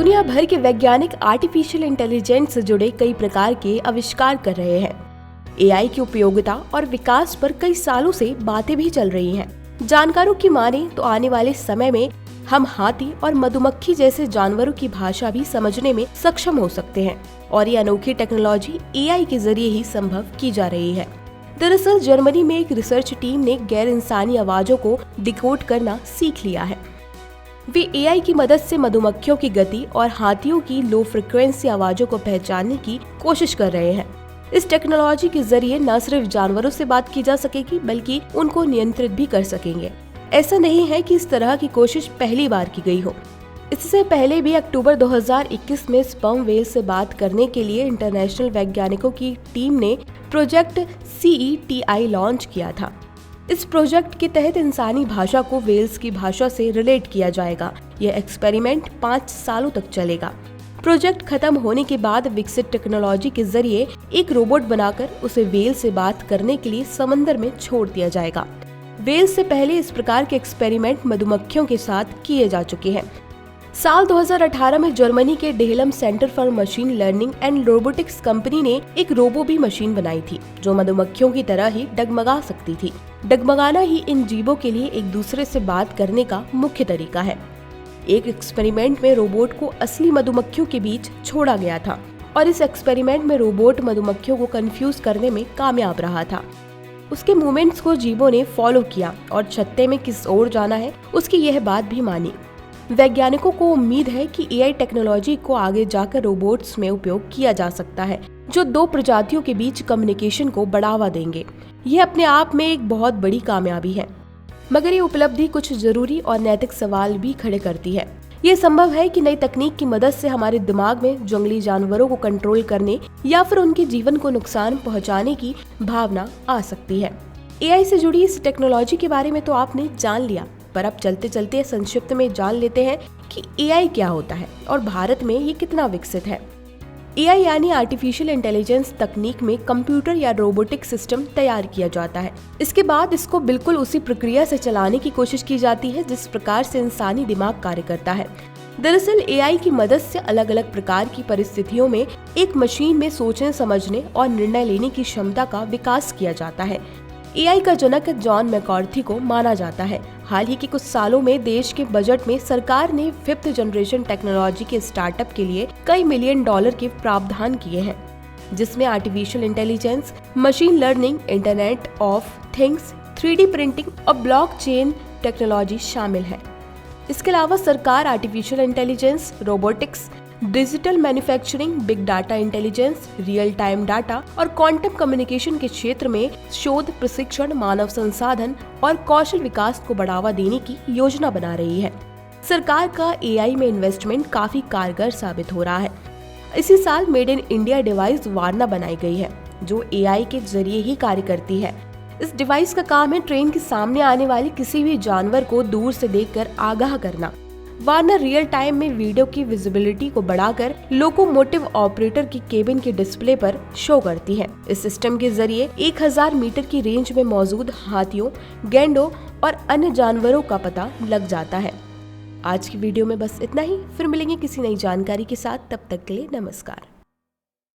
दुनिया भर के वैज्ञानिक आर्टिफिशियल इंटेलिजेंस से जुड़े कई प्रकार के आविष्कार कर रहे हैं। एआई की उपयोगिता और विकास पर कई सालों से बातें भी चल रही हैं। जानकारों की माने तो आने वाले समय में हम हाथी और मधुमक्खी जैसे जानवरों की भाषा भी समझने में सक्षम हो सकते हैं और ये अनोखी टेक्नोलॉजी एआई के जरिए ही संभव की जा रही है। दरअसल जर्मनी में एक रिसर्च टीम ने गैर इंसानी आवाजों को डिकोड करना सीख लिया है। वे एआई की मदद से मधुमक्खियों की गति और हाथियों की लो फ्रिक्वेंसी आवाजों को पहचानने की कोशिश कर रहे हैं। इस टेक्नोलॉजी के जरिए न सिर्फ जानवरों से बात की जा सकेगी बल्कि उनको नियंत्रित भी कर सकेंगे। ऐसा नहीं है कि इस तरह की कोशिश पहली बार की गई हो। इससे पहले भी अक्टूबर 2021 में स्पर्म व्हेल से बात करने के लिए इंटरनेशनल वैज्ञानिकों की टीम ने प्रोजेक्ट CETI लॉन्च किया था। इस प्रोजेक्ट के तहत इंसानी भाषा को व्हेल्स की भाषा से रिलेट किया जाएगा। यह एक्सपेरिमेंट 5 सालों तक चलेगा। प्रोजेक्ट खत्म होने के बाद विकसित टेक्नोलॉजी के जरिए एक रोबोट बनाकर उसे व्हेल से बात करने के लिए समंदर में छोड़ दिया जाएगा। व्हेल से पहले इस प्रकार के एक्सपेरिमेंट मधुमक्खियों के साथ किए जा चुके हैं। साल 2018 में जर्मनी के Dahlem centre for machine learning and robotics company ने एक रोबोबी मशीन बनाई थी जो मधुमक्खियों की तरह ही डगमगा सकती थी। डगमगाना ही इन जीवों के लिए एक दूसरे से बात करने का मुख्य तरीका है। एक एक्सपेरिमेंट में रोबोट को असली मधुमक्खियों के बीच छोड़ा गया था और इस एक्सपेरिमेंट में रोबोट मधुमक्खियों को कंफ्यूज करने में कामयाब रहा था। उसके मूवमेंट्स को जीवों ने फॉलो किया और छत्ते में किस ओर जाना है उसकी यह बात भी मानी। वैज्ञानिकों को उम्मीद है कि एआई टेक्नोलॉजी को आगे जाकर रोबोट्स में उपयोग किया जा सकता है जो 2 प्रजातियों के बीच कम्युनिकेशन को बढ़ावा देंगे। यह अपने आप में एक बहुत बड़ी कामयाबी है, मगर ये उपलब्धि कुछ जरूरी और नैतिक सवाल भी खड़े करती है। ये संभव है कि नई तकनीक की मदद से हमारे दिमाग में जंगली जानवरों को कंट्रोल करने या फिर उनके जीवन को नुकसान पहुंचाने की भावना आ सकती है। एआई से जुड़ी इस टेक्नोलॉजी के बारे में तो आपने जान लिया, पर अब चलते चलते संक्षिप्त में जान लेते हैं कि एआई क्या होता है और भारत में ये कितना विकसित है। एआई यानी आर्टिफिशियल इंटेलिजेंस तकनीक में कंप्यूटर या रोबोटिक सिस्टम तैयार किया जाता है। इसके बाद इसको बिल्कुल उसी प्रक्रिया से चलाने की कोशिश की जाती है जिस प्रकार से इंसानी दिमाग कार्य करता है। दरअसल एआई की मदद से अलग अलग प्रकार की परिस्थितियों में एक मशीन में सोचने, समझने और निर्णय लेने की क्षमता का विकास किया जाता है। एआई का जनक जॉन मैककार्थी को माना जाता है। हाल ही के कुछ सालों में देश के बजट में सरकार ने 5th जनरेशन टेक्नोलॉजी के स्टार्टअप के लिए कई $मिलियन के प्रावधान किए हैं, जिसमें artificial intelligence, machine learning, internet of things, 3D printing और ब्लॉकचेन टेक्नोलॉजी शामिल है। इसके अलावा सरकार artificial intelligence, robotics, digital manufacturing, big data intelligence, real time data और क्वांटम कम्युनिकेशन के क्षेत्र में शोध, प्रशिक्षण, मानव संसाधन और कौशल विकास को बढ़ावा देने की योजना बना रही है। सरकार का एआई में इन्वेस्टमेंट काफी कारगर साबित हो रहा है। इसी साल made in India device Warna बनाई गई है जो एआई के जरिए ही कार्य करती है। इस डिवाइस का काम है ट्रेन के सामने आने वाले किसी भी जानवर को दूर से देखकर आगाह करना। वार्ना रियल टाइम में वीडियो की विजिबिलिटी को बढ़ाकर लोकोमोटिव ऑपरेटर की केबिन के डिस्प्ले पर शो करती है। इस सिस्टम के जरिए 1000 मीटर की रेंज में मौजूद हाथियों, गैंडों और अन्य जानवरों का पता लग जाता है। आज की वीडियो में बस इतना ही। फिर मिलेंगे किसी नई जानकारी के साथ। तब तक के लिए नमस्कार।